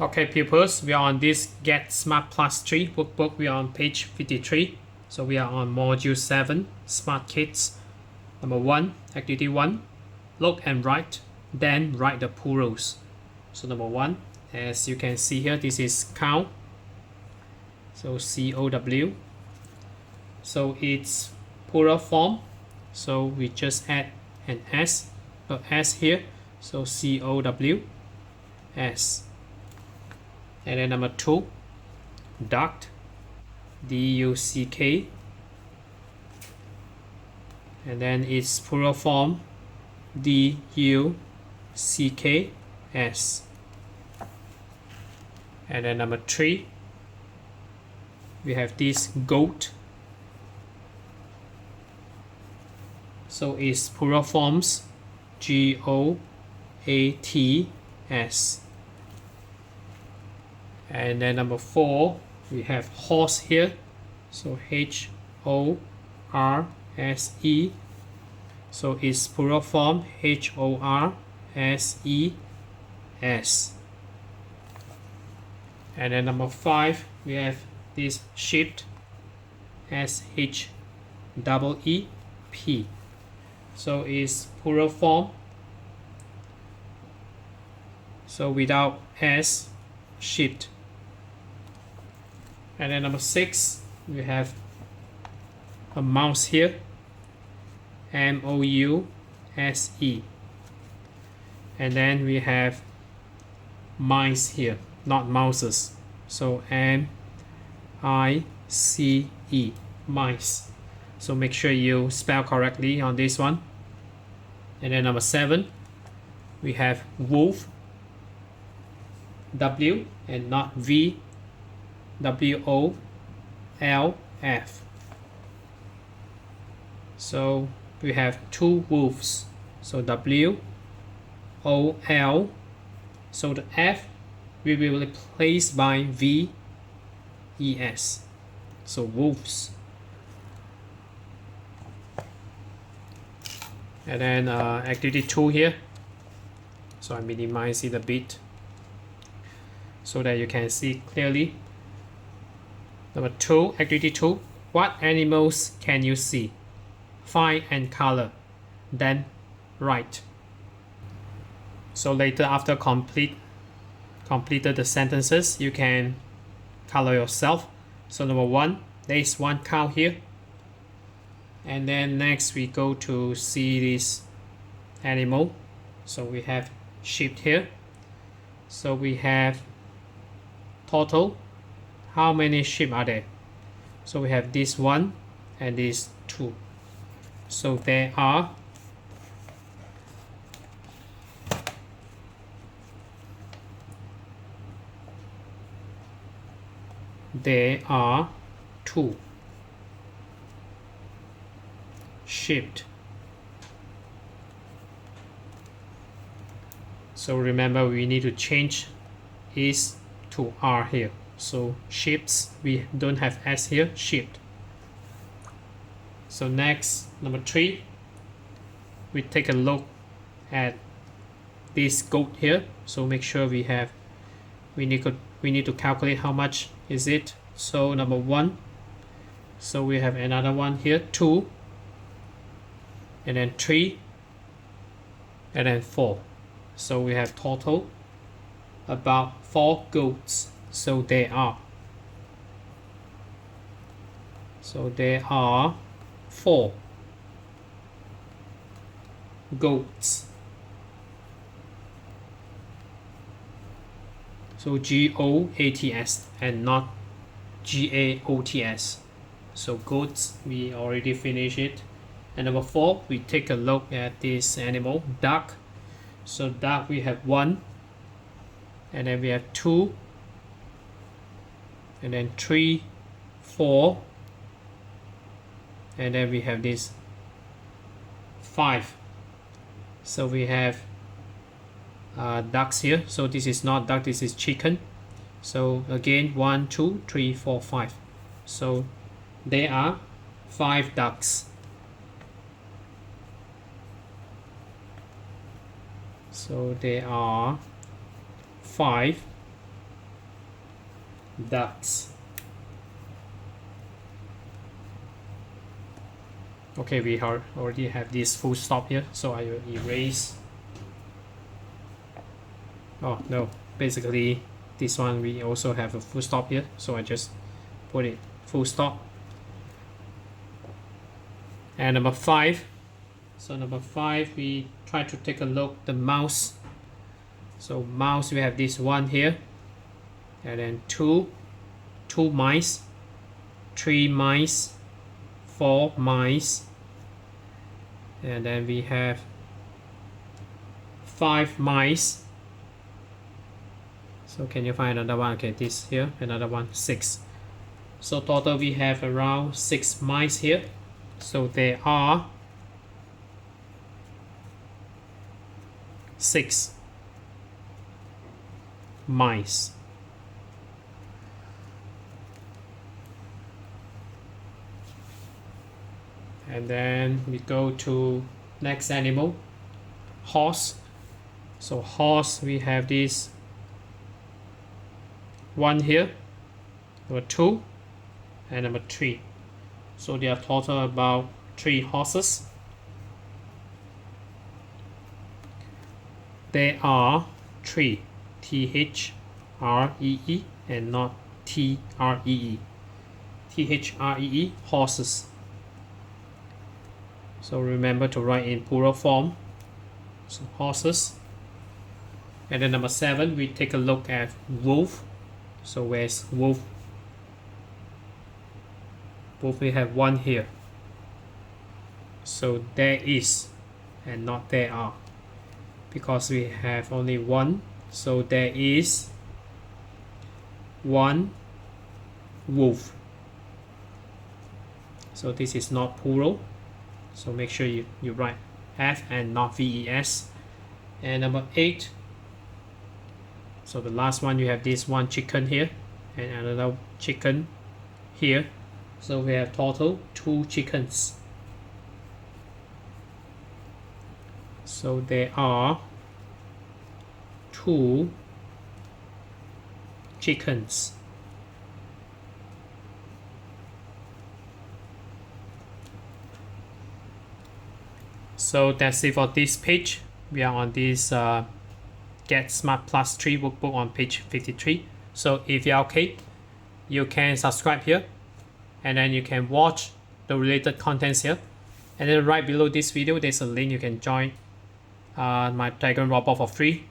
Okay, pupils, we are on this Get Smart Plus 3 workbook. We are on page 53. So we are on module 7, Smart Kids. Number 1, activity 1, look and write, then write the plurals. So number 1, as you can see here, this is cow. So C-O-W. So it's plural form. So we just add an S, a S here. So C-O-W, S. And then number 2, duck, D-U-C-K, and then its plural form, D-U-C-K-S. And then number 3, we have this goat. So its plural forms, G-O-A-T-S. And then number 4, we have horse here. So H-O-R-S-E. So its plural form, H-O-R-S-E-S. And then number 5, we have this sheep, S-H-E-E-P. So its plural form, so without S, sheep. And then number 6, we have a mouse here, M-O-U-S-E. And then we have mice here, not mouses. So M-I-C-E, mice. So make sure you spell correctly on this one. And then number 7, we have wolf, W and not V, W-O-L-F. So we have 2 wolves. So W-O-L. So the F we will replace by V-E-S. So wolves. And then activity 2 here. So I minimize it a bit so that you can see clearly. Number 2, activity 2, what animals can you see? Find and color, then write. So later, after completed the sentences, you can color yourself. So number 1, there is 1 cow here. And then next we go to see this animal. So we have sheep here. So we have total. How many sheep are there? So we have this 1 and this 2. So there are 2 sheep. So remember, we need to change is to R here. So sheeps, we don't have S here, sheep. So next, number 3, we take a look at this goat here. So make sure we need to calculate how much is it. So number 1, so we have another one here, 2, and then 3, and then 4. So we have total about 4 goats. So there are 4 goats. So G-O-A-T-S and not G-A-O-T-S. So goats, we already finished it. And number 4, we take a look at this animal, duck. So duck, we have 1, and then we have 2, and then 3, 4, and then we have this 5. So we have ducks here. So this is not duck, this is chicken. So again, 1, 2, 3, 4, 5. So there are 5 ducks. So there are 5 ducks. Okay, we already have this full stop here, so I will erase. Oh no, basically this one we also have a full stop here, so I just put it full stop. And number 5, so number 5 we try to take a look the mouse. So mouse, we have this one here, and then two mice, 3 mice, 4 mice, and then we have 5 mice. So can you find another one? Okay, this here, another one, 6. So total we have around 6 mice here. So there are 6 mice. And then we go to next animal, horse. So horse, we have this one here, number 2, and number 3. So there are total about 3 horses. There are 3, T-H-R-E-E, and not T-R-E-E. T-H-R-E-E, horses. So remember to write in plural form. So horses. And then number 7, we take a look at wolf. So where's wolf? Wolf, we have 1 here. So there is and not there are, because we have only 1. So there is 1 wolf. So this is not plural. So make sure you write F and not VES. And number 8. So the last one, you have this one chicken here and another chicken here. So we have total 2 chickens. So there are 2 chickens. So that's it for this page. We are on this Get Smart Plus 3 workbook on page 53. So if you're okay, you can subscribe here, and then you can watch the related contents here. And then right below this video, there's a link you can join my Telegram robot for free.